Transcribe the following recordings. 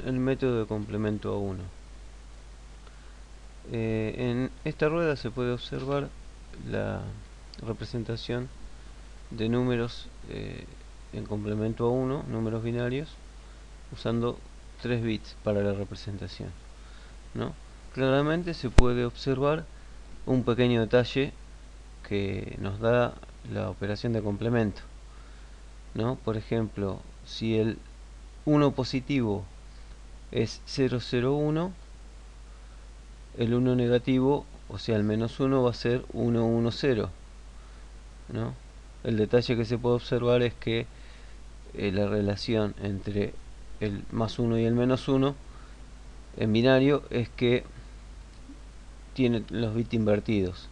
el método de complemento a 1. En esta rueda se puede observar la representación de números en complemento a 1, números binarios, usando 3 bits para la representación, ¿no? Claramente se puede observar un pequeño detalle que nos da la operación de complemento, ¿no? Por ejemplo, si el 1 positivo es 001, el 1 negativo, o sea el menos 1, va a ser 110, ¿no? El detalle que se puede observar es que la relación entre el más 1 y el menos 1 en binario es que tiene los bits invertidos,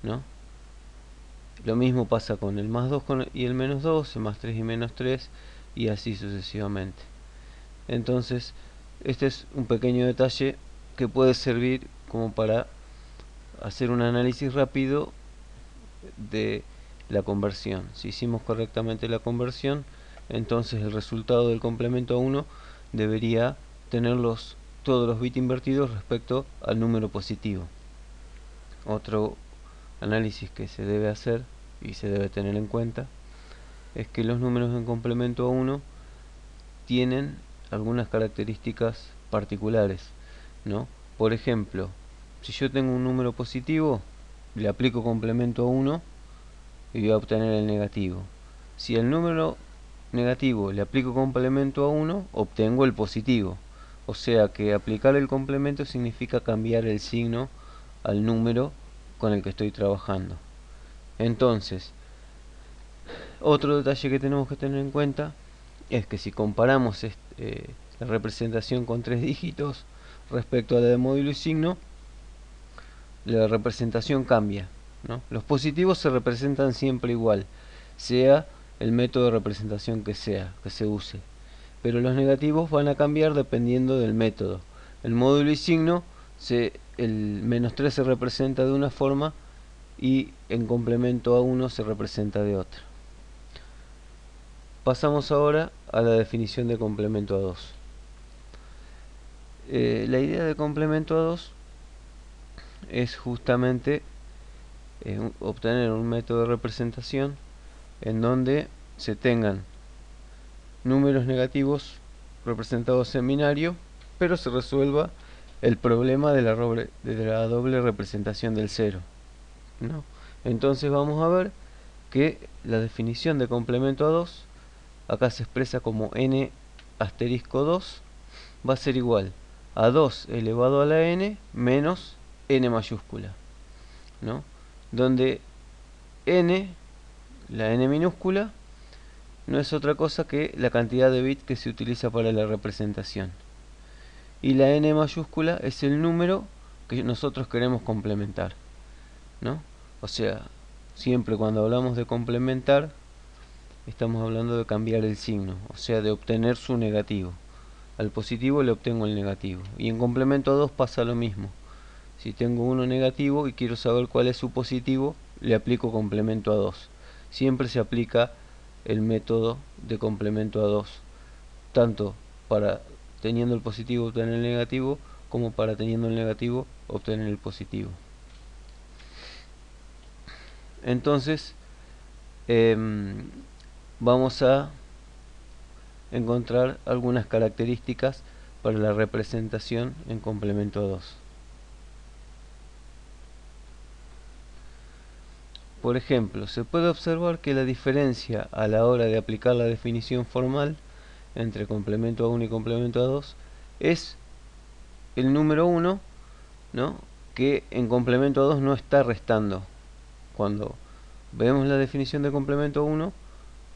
¿no? Lo mismo pasa con el más 2 y el menos 2, el más 3 y menos 3, y así sucesivamente. Entonces, este es un pequeño detalle que puede servir como para hacer un análisis rápido de la conversión. Si hicimos correctamente la conversión, entonces el resultado del complemento a 1 debería tener todos los bits invertidos respecto al número positivo. Otro análisis que se debe hacer y se debe tener en cuenta es que los números en complemento a 1 tienen algunas características particulares, ¿no? Por ejemplo, si yo tengo un número positivo, le aplico complemento a 1 y voy a obtener el negativo. Si el número negativo le aplico complemento a 1, obtengo el positivo. O sea que aplicar el complemento significa cambiar el signo al número con el que estoy trabajando. Entonces, otro detalle que tenemos que tener en cuenta es que si comparamos la representación con 3 dígitos respecto a la de módulo y signo, la representación cambia, ¿no? Los positivos se representan siempre igual, sea el método de representación que se use, pero los negativos van a cambiar dependiendo del método. El módulo y signo, el menos 3 se representa de una forma y en complemento a 1 se representa de otra. Pasamos ahora a la definición de complemento a 2. La idea de complemento a 2 es justamente obtener un método de representación en donde se tengan números negativos representados en binario, pero se resuelva el problema de la doble representación del 0, ¿no? Entonces vamos a ver que la definición de complemento a 2 acá se expresa como n asterisco 2 va a ser igual a 2 elevado a la n menos n mayúscula, ¿no? Donde n, la n minúscula, no es otra cosa que la cantidad de bits que se utiliza para la representación, y la n mayúscula es el número que nosotros queremos complementar, ¿no? O sea, siempre cuando hablamos de complementar estamos hablando de cambiar el signo, o sea, de obtener su negativo. Al positivo le obtengo el negativo, y en complemento a 2 pasa lo mismo. Si tengo uno negativo y quiero saber cuál es su positivo, le aplico complemento a 2. Siempre se aplica el método de complemento a 2, tanto para teniendo el positivo obtener el negativo, como para teniendo el negativo obtener el positivo. Entonces, vamos a encontrar algunas características para la representación en complemento a 2. Por ejemplo, se puede observar que la diferencia a la hora de aplicar la definición formal entre complemento a 1 y complemento a 2 es el número 1, ¿no?, que en complemento a 2 no está restando. Cuando vemos la definición de complemento a 1,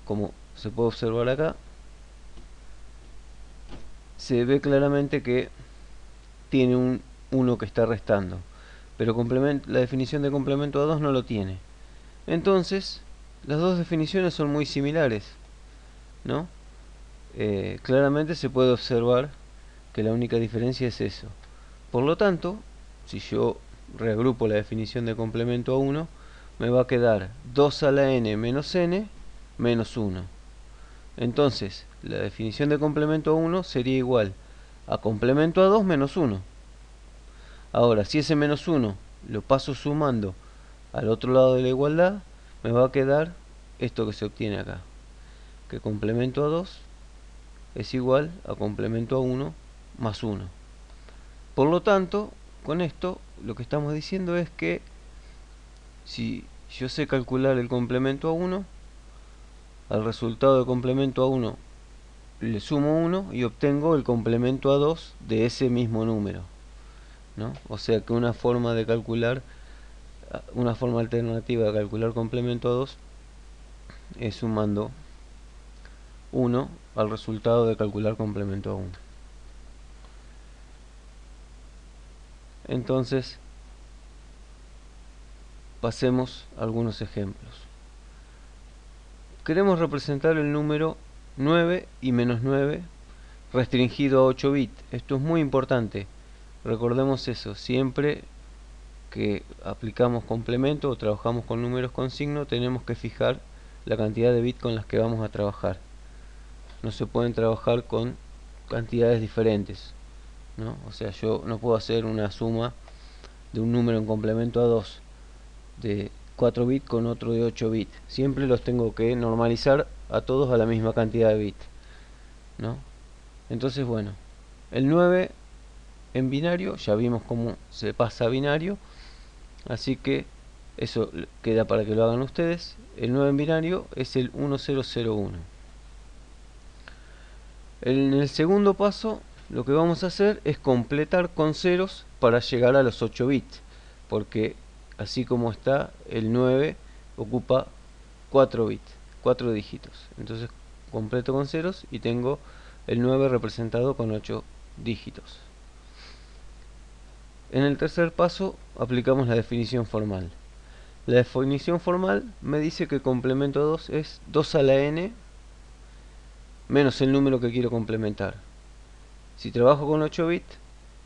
como se puede observar acá, se ve claramente que tiene un 1 que está restando, pero la definición de complemento a 2 no lo tiene. Entonces, las dos definiciones son muy similares, ¿no? Claramente se puede observar que la única diferencia es eso. Por lo tanto, si yo reagrupo la definición de complemento a 1, me va a quedar 2 a la n menos n menos 1. Entonces, la definición de complemento a 1 sería igual a complemento a 2 menos 1. Ahora, si ese menos 1 lo paso sumando al otro lado de la igualdad, me va a quedar esto que se obtiene acá, que complemento a 2 es igual a complemento a 1 más 1. Por lo tanto, con esto lo que estamos diciendo es que si yo sé calcular el complemento a 1, al resultado de complemento a 1 le sumo 1 y obtengo el complemento a 2 de ese mismo número, ¿no? O sea que una forma de calcular, una forma alternativa de calcular complemento a 2 es sumando 1 al resultado de calcular complemento a 1. Entonces, pasemos a algunos ejemplos. Queremos representar el número 9 y menos 9 restringido a 8 bits. Esto es muy importante. Recordemos eso, siempre que aplicamos complemento o trabajamos con números con signo, tenemos que fijar la cantidad de bits con las que vamos a trabajar. No se pueden trabajar con cantidades diferentes, ¿no? O sea, yo no puedo hacer una suma de un número en complemento a 2 de 4 bits con otro de 8 bits. Siempre los tengo que normalizar a todos a la misma cantidad de bits, ¿no? Entonces, bueno, el 9 en binario, ya vimos cómo se pasa a binario, así que eso queda para que lo hagan ustedes. El 9 en binario es el 1001. En el segundo paso, lo que vamos a hacer es completar con ceros para llegar a los 8 bits, porque así como está, el 9 ocupa 4 bits, 4 dígitos. Entonces completo con ceros y tengo el 9 representado con 8 dígitos. En el tercer paso aplicamos la definición formal. La definición formal me dice que complemento 2 es 2 a la n menos el número que quiero complementar. Si trabajo con 8 bits,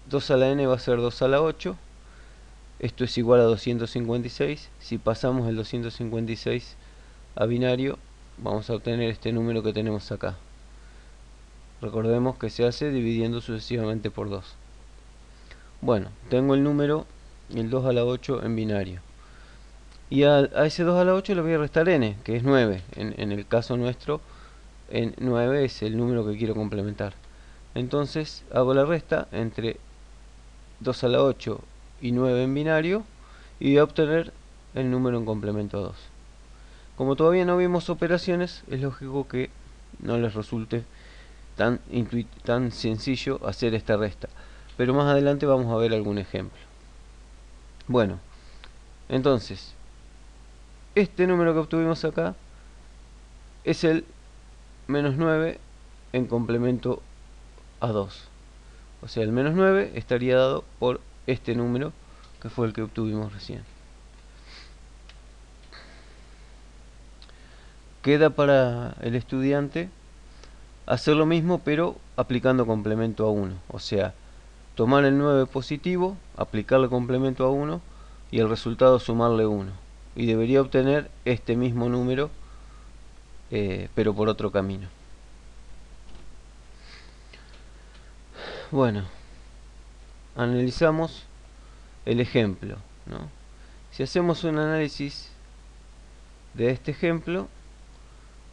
2 a la n va a ser 2 a la 8. Esto es igual a 256. Si pasamos el 256 a binario, vamos a obtener este número que tenemos acá. Recordemos que se hace dividiendo sucesivamente por 2. Bueno, tengo el número, el 2 a la 8 en binario. Y a ese 2 a la 8 le voy a restar n, que es 9. En el caso nuestro, 9 es el número que quiero complementar. Entonces hago la resta entre 2 a la 8 y 9 en binario y voy a obtener el número en complemento a 2. Como todavía no vimos operaciones, es lógico que no les resulte tan sencillo hacer esta resta, pero más adelante vamos a ver algún ejemplo. Bueno, entonces este número que obtuvimos acá es el menos 9 en complemento a 2. O sea, el menos 9 estaría dado por este número que fue el que obtuvimos recién. Queda para el estudiante hacer lo mismo, pero aplicando complemento a 1. O sea, tomar el 9 positivo, aplicarle complemento a 1 y el resultado sumarle 1. Y debería obtener este mismo número, pero por otro camino. Bueno, analizamos el ejemplo, ¿no? Si hacemos un análisis de este ejemplo,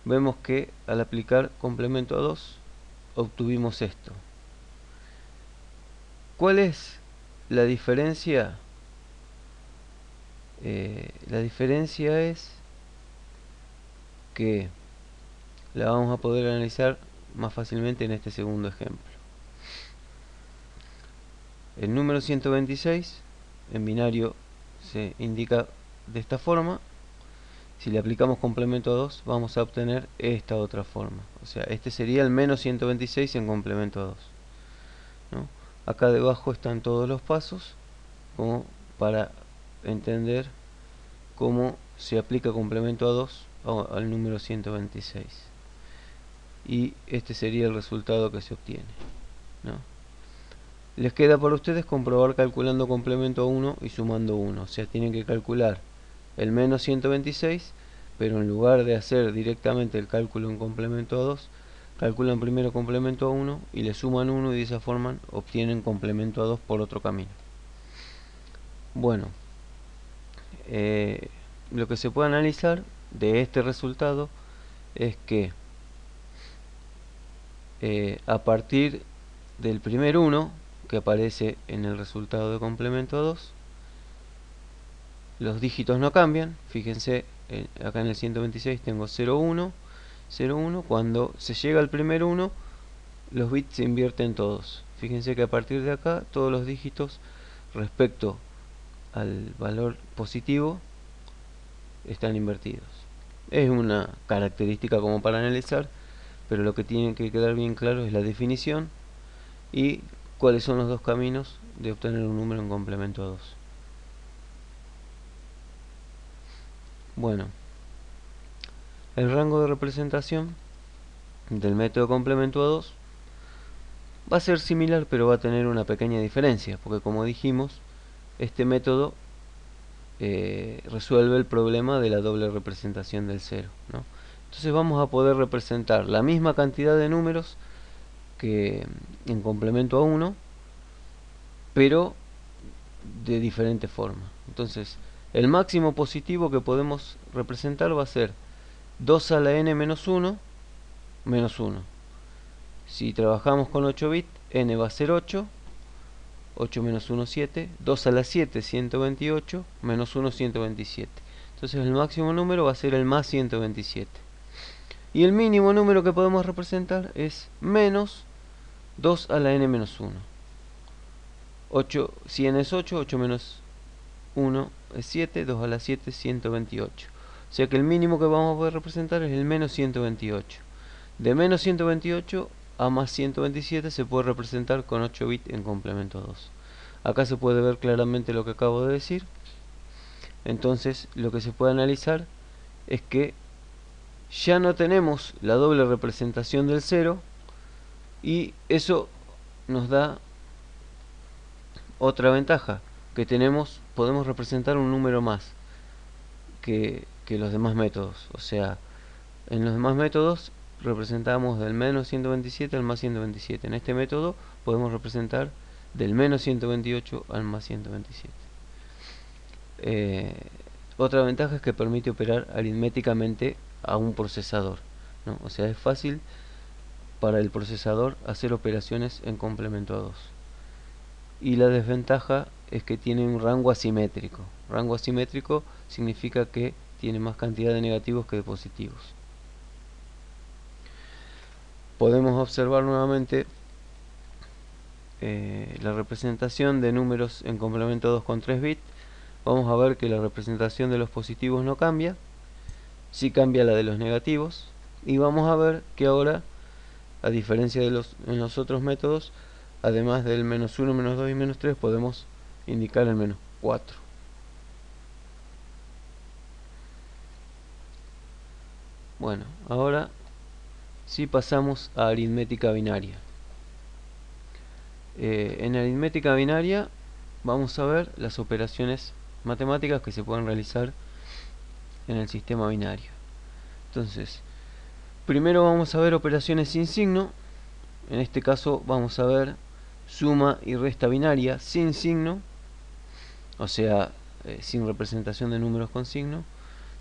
vemos que al aplicar complemento a 2 obtuvimos esto. ¿Cuál es la diferencia? La diferencia es que la vamos a poder analizar más fácilmente en este segundo ejemplo. El número 126 en binario se indica de esta forma. Si le aplicamos complemento a 2 vamos a obtener esta otra forma. O sea, este sería el menos 126 en complemento a 2, ¿no? Acá debajo están todos los pasos como para entender cómo se aplica complemento a 2 al número 126. Y este sería el resultado que se obtiene, ¿no? Les queda para ustedes comprobar calculando complemento a 1 y sumando 1. O sea, tienen que calcular el menos 126, pero en lugar de hacer directamente el cálculo en complemento a 2, calculan primero complemento a 1 y le suman 1 y de esa forma obtienen complemento a 2 por otro camino. Bueno, lo que se puede analizar de este resultado es que a partir del primer 1 que aparece en el resultado de complemento a 2, los dígitos no cambian. Fíjense, acá en el 126 tengo 0, 1, 0, 1. Cuando se llega al primer 1, los bits se invierten todos. Fíjense que a partir de acá todos los dígitos respecto al valor positivo están invertidos. Es una característica como para analizar, pero lo que tiene que quedar bien claro es la definición y cuáles son los dos caminos de obtener un número en complemento a 2. Bueno, el rango de representación del método complemento a 2 va a ser similar, pero va a tener una pequeña diferencia, porque como dijimos, este método resuelve el problema de la doble representación del 0, ¿no? Entonces vamos a poder representar la misma cantidad de números que en complemento a 1, pero de diferente forma. Entonces, el máximo positivo que podemos representar va a ser 2 a la n menos 1, menos 1. Si trabajamos con 8 bits, n va a ser 8, 8 menos 1, 7, 2 a la 7, 128, menos 1, 127. Entonces el máximo número va a ser el más 127. Y el mínimo número que podemos representar es menos 2 a la n menos 1. 8, si n es 8, 8 menos 1 es 7, 2 a la 7 es 128. O sea que el mínimo que vamos a poder representar es el menos 128. De menos 128 a más 127 se puede representar con 8 bits en complemento a 2. Acá se puede ver claramente lo que acabo de decir. Entonces lo que se puede analizar es que ya no tenemos la doble representación del 0 y eso nos da otra ventaja, que podemos representar un número más que los demás métodos. O sea, en los demás métodos representamos del menos 127 al más 127. En este método podemos representar del menos 128 al más 127. Otra ventaja es que permite operar aritméticamente a un procesador, ¿no? O sea, es fácil para el procesador hacer operaciones en complemento a 2. Y la desventaja es que tiene un rango asimétrico. Rango asimétrico significa que tiene más cantidad de negativos que de positivos. Podemos observar nuevamente la representación de números en complemento a 2 con 3 bits. Vamos a ver que la representación de los positivos no cambia, sí cambia la de los negativos, y vamos a ver que ahora, a diferencia de en los otros métodos, además del menos 1, menos 2 y menos 3, podemos indicar el menos 4. Bueno, ahora sí pasamos a aritmética binaria. En aritmética binaria vamos a ver las operaciones matemáticas que se pueden realizar en el sistema binario. Entonces, primero vamos a ver operaciones sin signo. En este caso vamos a ver suma y resta binaria sin signo, o sea, sin representación de números con signo.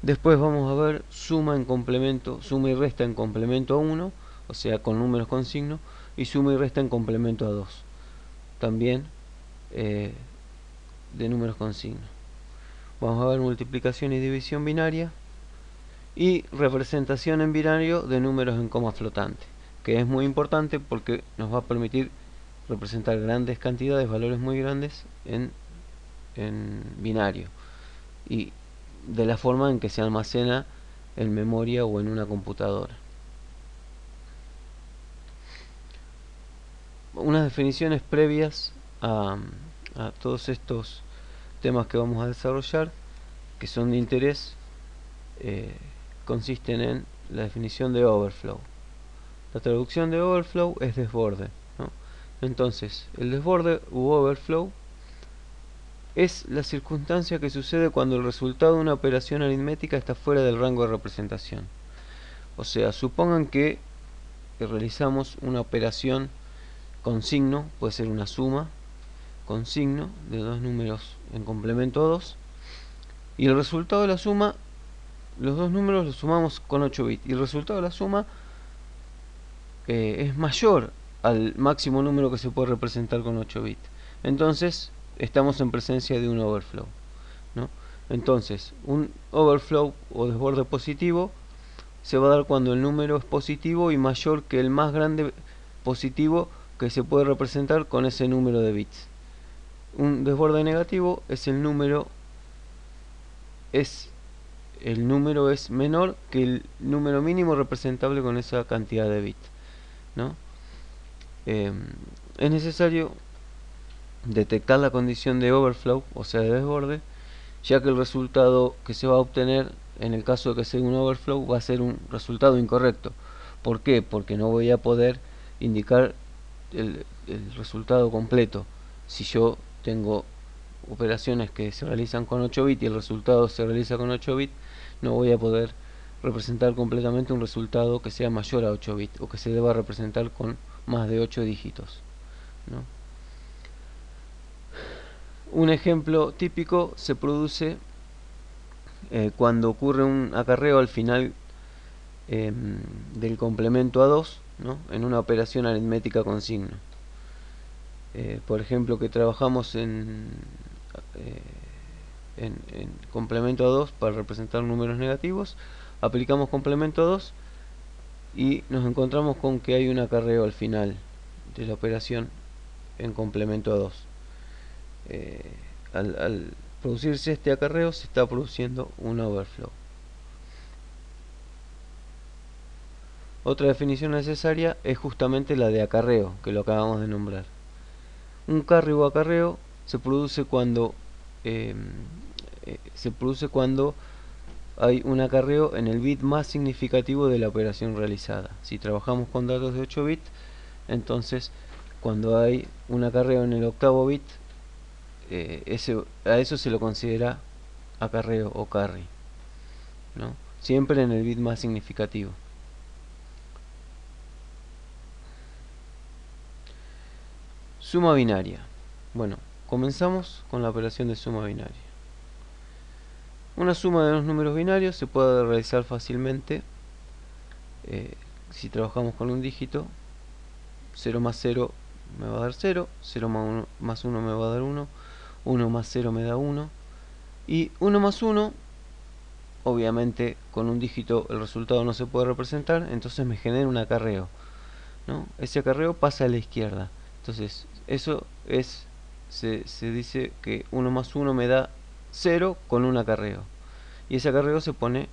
Después vamos a ver suma y resta en complemento a 1, o sea, con números con signo, y suma y resta en complemento a 2, también de números con signo. Vamos a ver multiplicación y división binaria y representación en binario de números en coma flotante, que es muy importante porque nos va a permitir representar grandes cantidades, valores muy grandes en binario, y de la forma en que se almacena en memoria o en una computadora. Unas definiciones previas a todos estos temas que vamos a desarrollar, que son de interés, consisten en la definición de overflow. La traducción de overflow es desborde, ¿no? Entonces, el desborde u overflow es la circunstancia que sucede cuando el resultado de una operación aritmética está fuera del rango de representación. O sea, supongan que realizamos una operación con signo, puede ser una suma con signo de dos números en complemento a 2, y el resultado de la suma, los dos números los sumamos con 8 bits, y el resultado de la suma es mayor al máximo número que se puede representar con 8 bits. Entonces estamos en presencia de un overflow, ¿no? Entonces un overflow o desborde positivo se va a dar cuando el número es positivo y mayor que el más grande positivo que se puede representar con ese número de bits. Un desborde negativo es el número es menor que el número mínimo representable con esa cantidad de bits, ¿no? Es necesario detectar la condición de overflow, o sea de desborde, ya que el resultado que se va a obtener en el caso de que sea un overflow va a ser un resultado incorrecto. ¿Por qué? Porque no voy a poder indicar el resultado completo. Si yo tengo operaciones que se realizan con 8 bits y el resultado se realiza con 8 bits, no voy a poder representar completamente un resultado que sea mayor a 8 bits o que se deba representar con más de 8 dígitos, ¿no? Un ejemplo típico se produce cuando ocurre un acarreo al final del complemento a 2, ¿no? En una operación aritmética con signo. Por ejemplo, que trabajamos en complemento a 2 para representar números negativos, aplicamos complemento a 2 y nos encontramos con que hay un acarreo al final de la operación en complemento a 2. Al producirse este acarreo se está produciendo un overflow. Otra definición necesaria es justamente la de acarreo, que lo acabamos de nombrar. Un carry o acarreo se produce cuando hay un acarreo en el bit más significativo de la operación realizada. Si trabajamos con datos de 8 bits, entonces cuando hay un acarreo en el octavo bit, a eso se lo considera acarreo o carry, ¿no? Siempre en el bit más significativo. Suma binaria. Bueno, comenzamos con la operación de suma binaria. Una suma de dos números binarios se puede realizar fácilmente si trabajamos con un dígito. 0 más 0 me va a dar 0, 0 más 1 me va a dar 1, 1 más 0 me da 1, y 1 más 1, obviamente con un dígito el resultado no se puede representar, entonces me genera un acarreo, ¿no? Ese acarreo pasa a la izquierda. Entonces eso es, se dice que 1 más 1 me da 0 con un acarreo, y ese acarreo se pone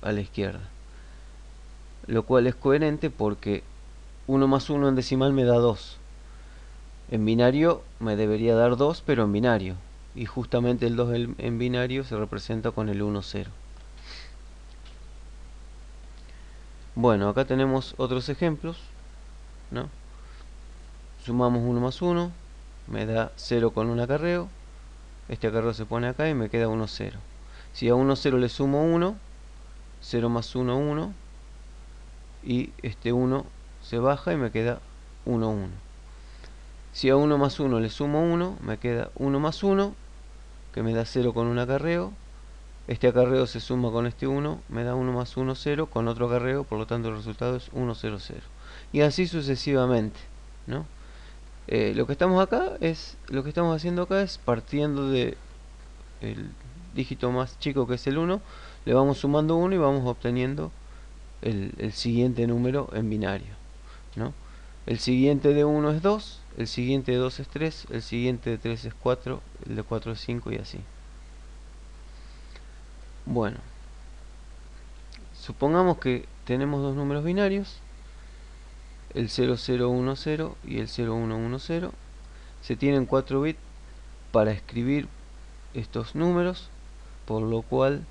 a la izquierda, lo cual es coherente porque 1 más 1 en decimal me da 2. En binario me debería dar 2, pero en binario. Y justamente el 2 en binario se representa con el 1, 0. Bueno, acá tenemos otros ejemplos, ¿no? Sumamos 1 más 1, me da 0 con un acarreo. Este acarreo se pone acá y me queda 1, 0. Si a 1, 0 le sumo 1, 0 más 1, 1. Y este 1 se baja y me queda 1, 1. Si a 1 más 1 le sumo 1, me queda 1 más 1, que me da 0 con un acarreo. Este acarreo se suma con este 1, me da 1 más 1, 0, con otro acarreo, por lo tanto el resultado es 1, 0, 0. Y así sucesivamente, ¿no? Lo que estamos haciendo acá es partiendo de el dígito más chico, que es el 1, le vamos sumando 1 y vamos obteniendo el siguiente número en binario, ¿no? El siguiente de 1 es 2, el siguiente de 2 es 3, el siguiente de 3 es 4, el de 4 es 5 y así. Bueno, supongamos que tenemos dos números binarios, el 0010 y el 0110. Se tienen 4 bits para escribir estos números, por lo cual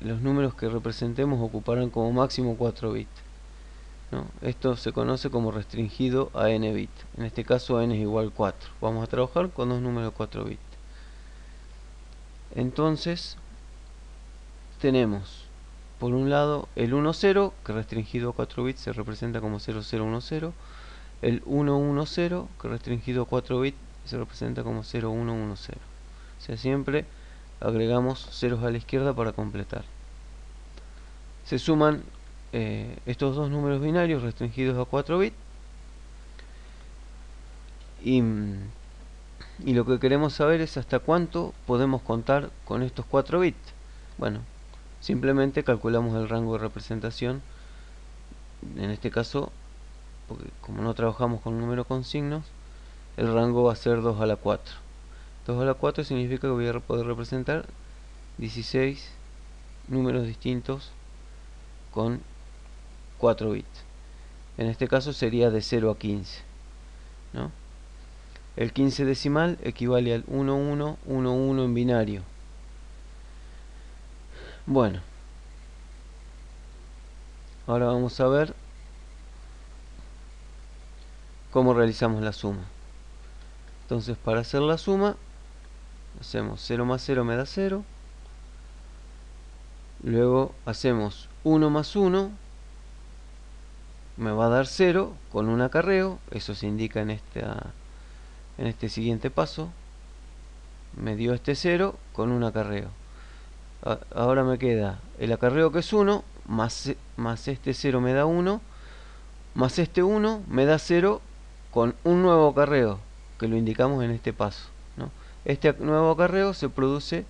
los números que representemos ocuparán como máximo 4 bits, ¿no? Esto se conoce como restringido a n bits. En este caso n es igual a 4. Vamos a trabajar con dos números de 4 bits. Entonces tenemos por un lado el 1, 0, que restringido a 4 bits se representa como 0, 0, 1, 0. El 1, 1, 0, que restringido a 4 bits se representa como 0, 1, 1, 0. O sea, siempre agregamos ceros a la izquierda para completar. Se suman estos dos números binarios restringidos a 4 bits. Y lo que queremos saber es hasta cuánto podemos contar con estos 4 bits. Bueno, simplemente calculamos el rango de representación. En este caso, porque como no trabajamos con un número con signos, el rango va a ser 2 a la 4. 2 a la 4 significa que voy a poder representar 16 números distintos con 4 bits. En este caso sería de 0 a 15, ¿no? El 15 decimal equivale al 1111 en binario. Bueno, ahora vamos a ver cómo realizamos la suma. Entonces, para hacer la suma, hacemos 0 más 0 me da 0. Luego hacemos 1 más 1, me va a dar 0 con un acarreo. Eso se indica en este siguiente paso. Me dio este 0 con un acarreo. Ahora me queda el acarreo, que es 1, más este 0 me da 1, más este 1 me da 0 con un nuevo acarreo, que lo indicamos en este paso, ¿no? Este nuevo acarreo se produce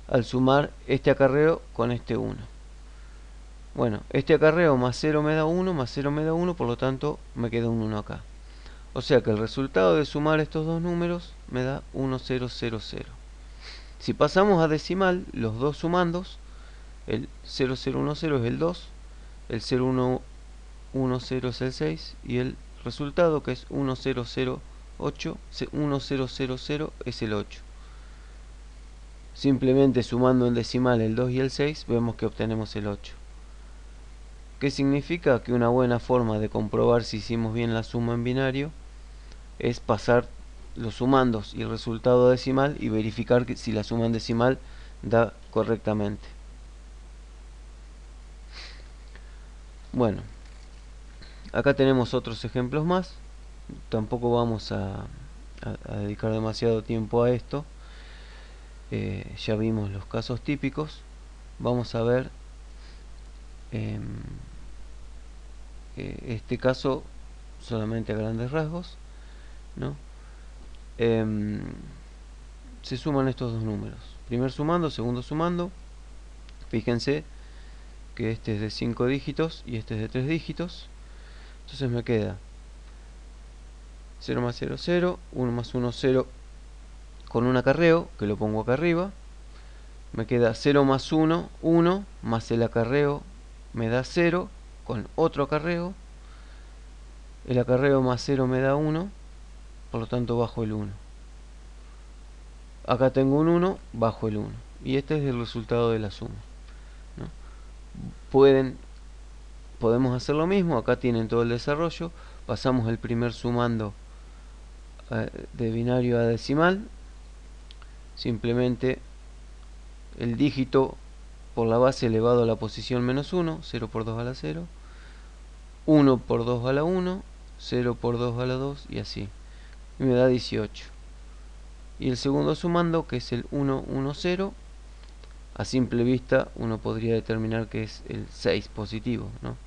al sumar este acarreo con este 1. Bueno, este acarreo más 0 me da 1, más 0 me da 1, por lo tanto me queda un 1 acá. O sea que el resultado de sumar estos dos números me da 1, 0, 0, 0. Si pasamos a decimal, los dos sumandos, el 0, 0, 1, 0 es el 2, el 0, 1, 1, 0 es el 6, y el resultado, que es 1, 0, 0, 8, 1, 0, 0, 0 es el 8. Simplemente sumando en decimal el 2 y el 6, vemos que obtenemos el 8. ¿Qué significa? Que una buena forma de comprobar si hicimos bien la suma en binario es pasar los sumandos y el resultado decimal y verificar que si la suma en decimal da correctamente. Bueno, acá tenemos otros ejemplos más. Tampoco vamos a dedicar demasiado tiempo a esto. Ya vimos los casos típicos. Vamos a ver este caso solamente a grandes rasgos, ¿no? Se suman estos dos números, primer sumando, segundo sumando. Fíjense que este es de 5 dígitos y este es de 3 dígitos. Entonces me queda 0 más 0, 0, 1 más 1, 0 con un acarreo, que lo pongo acá arriba. Me queda 0 más 1, 1, más el acarreo me da 0 con otro acarreo. El acarreo más 0 me da 1, por lo tanto bajo el 1. Acá tengo un 1, bajo el 1. Y este es el resultado de la suma, ¿no? Podemos hacer lo mismo. Acá tienen todo el desarrollo. Pasamos el primer sumando de binario a decimal. Simplemente el dígito por la base elevado a la posición menos 1, 0 por 2 a la 0, 1 por 2 a la 1, 0 por 2 a la 2, y así. Y me da 18. Y el segundo sumando, que es el 1, 1, 0, a simple vista uno podría determinar que es el 6 positivo, ¿no?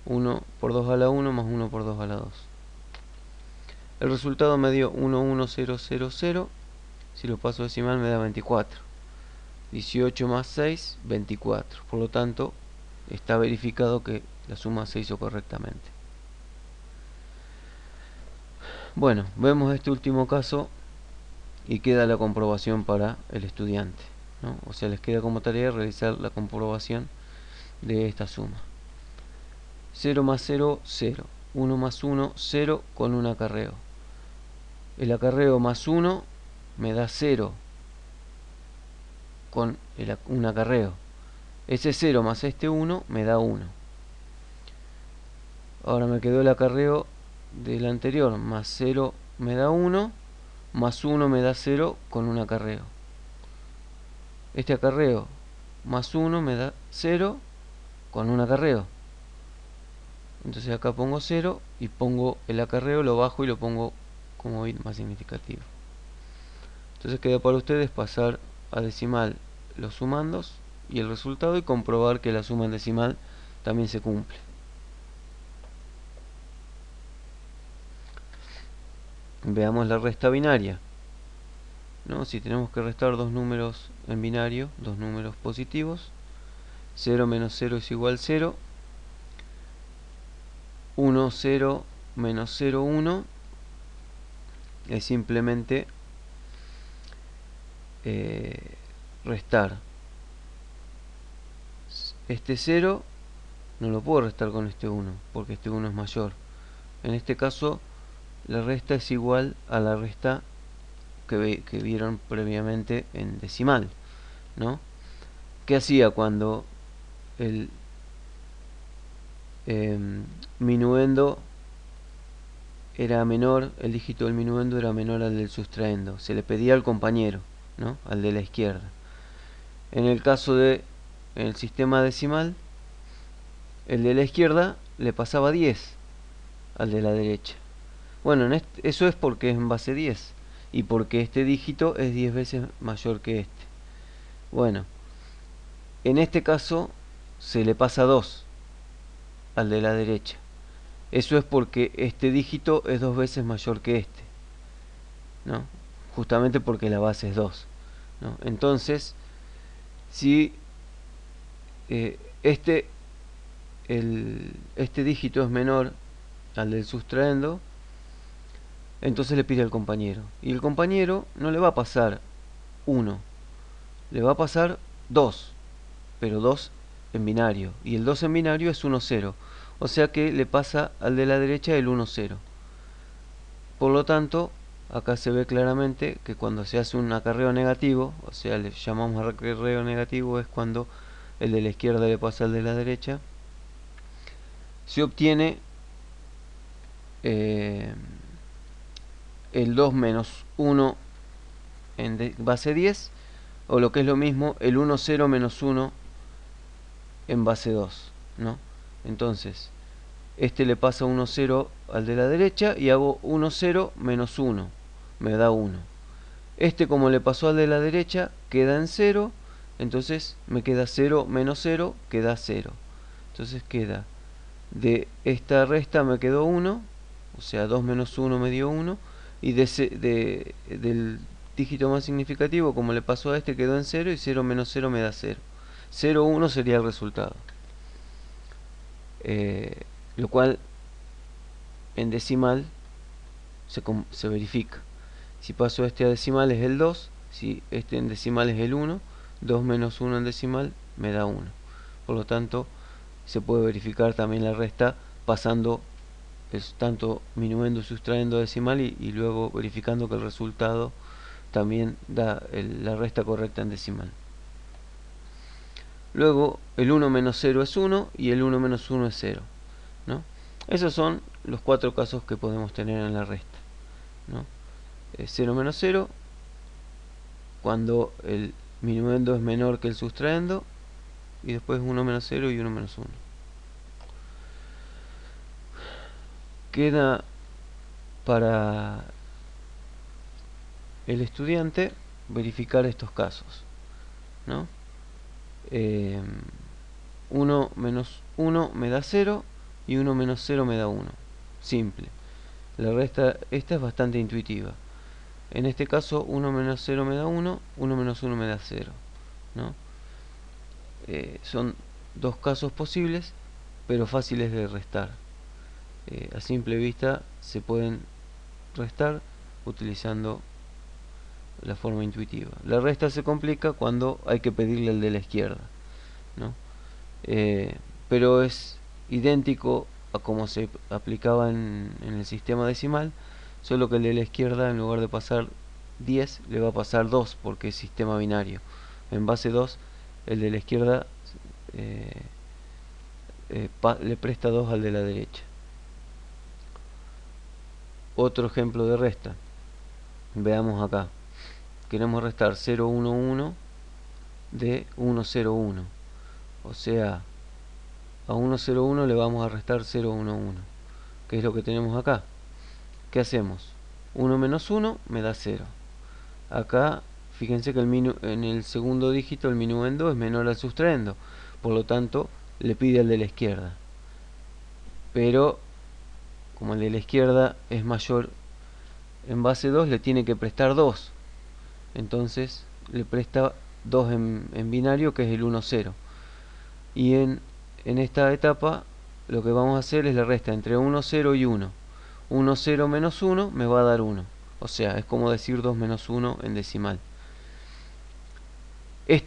1 por 2 a la 1 más 1 por 2 a la 2. El resultado me dio 1, 1, 0, 0, 0. Si lo paso a decimal me da 24. 18 más 6, 24. Por lo tanto, está verificado que la suma se hizo correctamente. Bueno, vemos este último caso y queda la comprobación para el estudiante, ¿no? O sea, les queda como tarea realizar la comprobación de esta suma. 0 más 0, 0. 1 más 1, 0 con un acarreo. El acarreo más 1 me da 0 con un acarreo. Ese 0 más este 1 me da 1. Ahora me quedó el acarreo del anterior, más 0 me da 1, más 1 me da 0 con un acarreo. Este acarreo más 1 me da 0 con un acarreo. Entonces acá pongo 0 y pongo el acarreo, lo bajo y lo pongo como bit más significativo. Entonces queda para ustedes pasar a decimal los sumandos y el resultado y comprobar que la suma en decimal también se cumple. Veamos la resta binaria, ¿no? Si tenemos que restar dos números en binario, dos números positivos, 0 menos 0 es igual a 0, 1, 0 menos 0, 1 es simplemente restar. Este 0 no lo puedo restar con este 1 porque este 1 es mayor. En este caso la resta es igual a la resta que vieron previamente en decimal, ¿no? ¿Qué hacía cuando el minuendo era menor, el dígito del minuendo era menor al del sustraendo? Se le pedía al compañero, ¿no? Al de la izquierda. En el caso de el sistema decimal, el de la izquierda le pasaba 10 al de la derecha. Bueno, eso es porque es en base 10 y porque este dígito es 10 veces mayor que este. Bueno, en este caso se le pasa 2 al de la derecha. Eso es porque este dígito es 2 veces mayor que este, ¿no? Justamente porque la base es 2, ¿no? Entonces, si este dígito es menor al del sustraendo, entonces le pide al compañero. Y el compañero no le va a pasar 1, le va a pasar 2, pero 2 en binario. Y el 2 en binario es 1, 0. O sea que le pasa al de la derecha el 1, 0. Por lo tanto, acá se ve claramente que cuando se hace un acarreo negativo, o sea, le llamamos acarreo negativo, es cuando el de la izquierda le pasa al de la derecha, se obtiene el 2 menos 1 en base 10, o lo que es lo mismo, el 1, 0 menos 1 en base 2, ¿no? Entonces, este le pasa 1, 0 al de la derecha y hago 1, 0 menos 1, me da 1. Este, como le pasó al de la derecha, queda en 0, entonces me queda 0 menos 0, queda 0. Entonces queda, de esta resta me quedó 1, o sea 2 menos 1 me dio 1, y del dígito más significativo, como le pasó a este, quedó en 0, y 0 menos 0 me da 0. 0, 1 sería el resultado. Lo cual en decimal se verifica. Si paso este a decimal es el 2, si este en decimal es el 1, 2 menos 1 en decimal me da 1. Por lo tanto, se puede verificar también la resta pasando tanto minuendo y sustrayendo decimal y luego verificando que el resultado también da la resta correcta en decimal. Luego, el 1 menos 0 es 1 y el 1 menos 1 es 0, ¿no? Esos son los 4 casos que podemos tener en la resta, ¿no? 0 menos 0, cuando el minuendo es menor que el sustraendo, y después 1 menos 0 y 1 menos 1. Queda para el estudiante verificar estos casos, ¿no? 1 menos 1 me da 0 y 1 menos 0 me da 1. Simple. La resta, esta es bastante intuitiva. En este caso 1 menos 0 me da 1, 1 menos 1 me da 0, ¿no? Son dos casos posibles, pero fáciles de restar. A simple vista se pueden restar utilizando la forma intuitiva. La resta se complica cuando hay que pedirle al de la izquierda, ¿no? Pero es idéntico a como se aplicaba en el sistema decimal, solo que el de la izquierda, en lugar de pasar 10, le va a pasar 2 porque es sistema binario. En base 2, el de la izquierda le presta 2 al de la derecha. Otro ejemplo de resta. Veamos acá. Queremos restar 0,1,1 de 1,0,1. O sea, a 101 le vamos a restar 011, que es lo que tenemos acá. ¿Qué hacemos? 1 menos 1 me da 0. Acá, fíjense que en el segundo dígito el minuendo es menor al sustraendo, por lo tanto le pide al de la izquierda. Pero como el de la izquierda es mayor en base 2, le tiene que prestar 2. Entonces le presta 2 en binario, que es el 1, 0. Y en esta etapa lo que vamos a hacer es la resta entre 1, 0 y 1. 1, 0 menos 1 me va a dar 1. O sea, es como decir 2 menos 1 en decimal.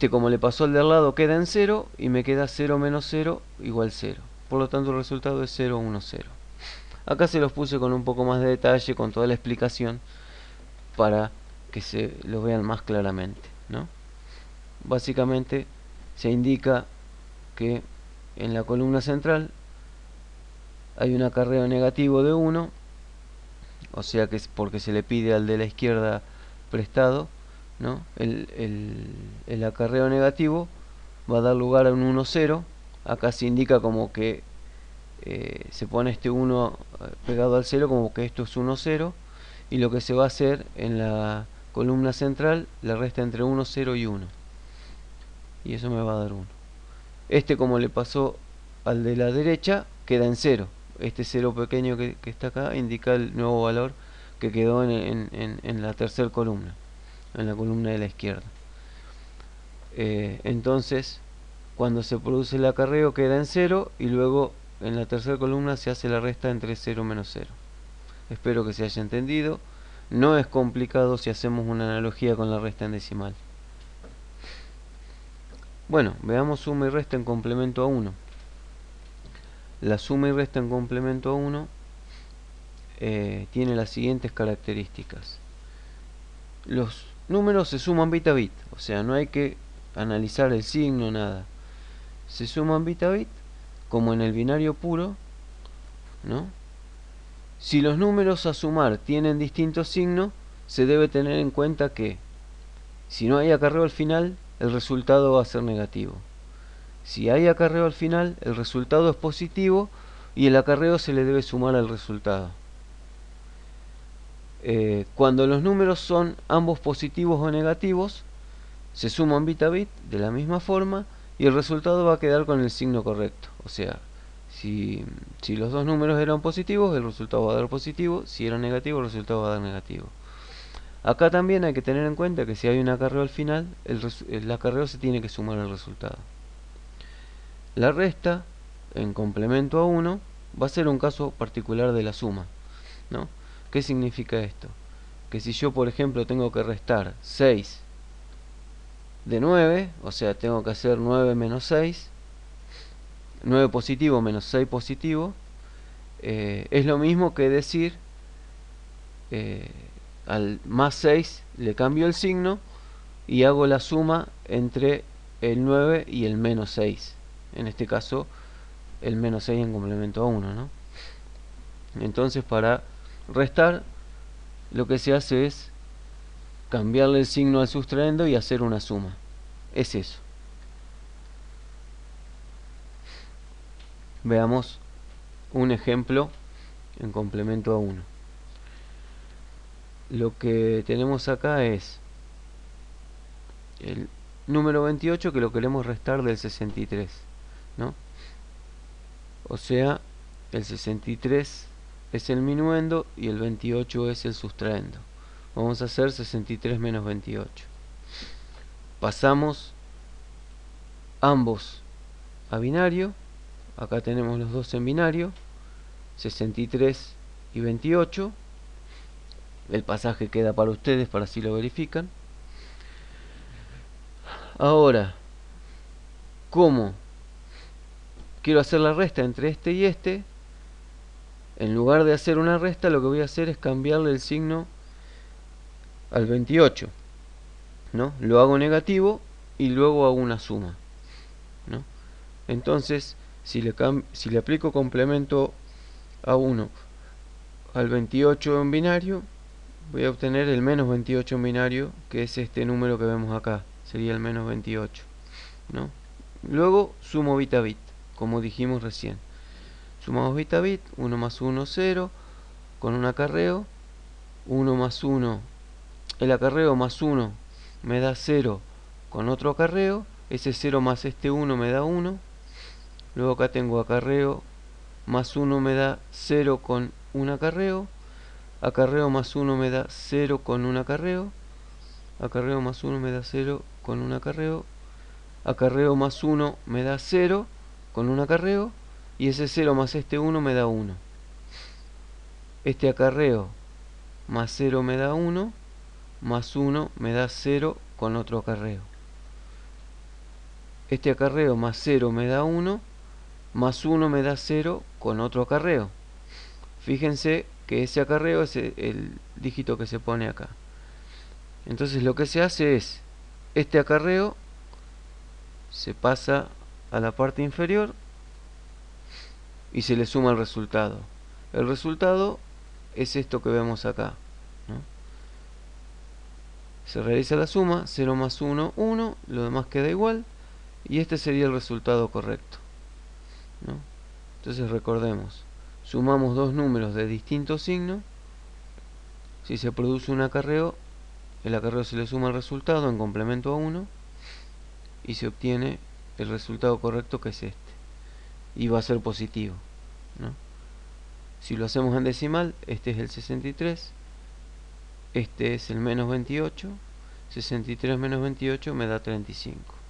Como le pasó al de al lado, queda en 0 y me queda 0 menos 0 igual 0. Por lo tanto el resultado es 0, 1, 0. Acá se los puse con un poco más de detalle, con toda la explicación, para que se lo vean más claramente, ¿no? Básicamente se indica que en la columna central hay un acarreo negativo de 1, o sea que es porque se le pide al de la izquierda prestado, ¿no? El acarreo negativo va a dar lugar a un 1, 0. Acá se indica como que se pone este 1 pegado al 0, como que esto es 1, 0. Y lo que se va a hacer en la columna central, la resta entre 1, 0 y 1. Y eso me va a dar 1. Como le pasó al de la derecha, queda en 0. Este 0 pequeño que está acá indica el nuevo valor que quedó en la tercera columna, en la columna de la izquierda. Entonces, cuando se produce el acarreo queda en 0 y luego en la tercera columna se hace la resta entre 0 menos 0. Espero que se haya entendido. No es complicado si hacemos una analogía con la resta en decimal. Bueno, veamos suma y resta en complemento a 1. La suma y resta en complemento a 1 tiene las siguientes características. Los números se suman bit a bit, o sea, no hay que analizar el signo, nada. Se suman bit a bit, como en el binario puro, ¿no? Si los números a sumar tienen distintos signos, se debe tener en cuenta que si no hay acarreo al final, el resultado va a ser negativo. Si hay acarreo al final, el resultado es positivo y el acarreo se le debe sumar al resultado. Cuando los números son ambos positivos o negativos, se suman bit a bit de la misma forma y el resultado va a quedar con el signo correcto. O sea, si los dos números eran positivos, el resultado va a dar positivo. Si eran negativos, el resultado va a dar negativo. Acá también hay que tener en cuenta que si hay un acarreo al final, el acarreo se tiene que sumar al resultado. La resta, en complemento a 1, va a ser un caso particular de la suma, ¿no? ¿Qué significa esto? Que si yo, por ejemplo, tengo que restar 6 de 9, o sea, tengo que hacer 9 menos 6, 9 positivo menos 6 positivo, es lo mismo que decir, al más 6 le cambio el signo y hago la suma entre el 9 y el menos 6. En este caso, el menos 6 en complemento a 1, ¿no? Entonces, para restar, lo que se hace es cambiarle el signo al sustraendo y hacer una suma. Es eso. Veamos un ejemplo en complemento a 1. Lo que tenemos acá es el número 28 que lo queremos restar del 63, ¿no? O sea, el 63 es el minuendo y el 28 es el sustraendo. Vamos a hacer 63 menos 28. Pasamos ambos a binario. Acá tenemos los dos en binario, 63 y 28. El pasaje queda para ustedes, para si lo verifican. Ahora, ¿cómo quiero hacer la resta entre este y este? En lugar de hacer una resta, lo que voy a hacer es cambiarle el signo al 28, ¿no? Lo hago negativo y luego hago una suma, ¿no? Entonces, si le aplico complemento a 1 al 28 en binario, voy a obtener el menos 28 en binario, que es este número que vemos acá. Sería el menos 28, ¿no? Luego sumo bit a bit, como dijimos recién. Sumamos bit a bit, 1 más 1, 0, con un acarreo, 1 más 1, el acarreo más 1 me da 0 con otro acarreo, ese 0 más este 1 me da 1, luego acá tengo acarreo más 1 me da 0 con un acarreo, acarreo más 1 me da 0 con un acarreo, acarreo más 1 me da 0 con un acarreo, acarreo más 1 me da 0 con un acarreo, y ese 0 más este 1 me da 1. Este acarreo más 0 me da 1, más 1 me da 0 con otro acarreo. Este acarreo más 0 me da 1, más 1 me da 0 con otro acarreo. Fíjense que ese acarreo es el dígito que se pone acá. Entonces lo que se hace es, este acarreo se pasa a la parte inferior y se le suma el resultado. El resultado es esto que vemos acá, ¿no? Se realiza la suma, 0 más 1, 1, lo demás queda igual, y este sería el resultado correcto, ¿no? Entonces recordemos, sumamos dos números de distinto signo, si se produce un acarreo, el acarreo se le suma el resultado en complemento a 1, y se obtiene el resultado correcto, que es este, y va a ser positivo, ¿no? Si lo hacemos en decimal, este es el 63, este es el menos 28, 63 menos 28 me da 35.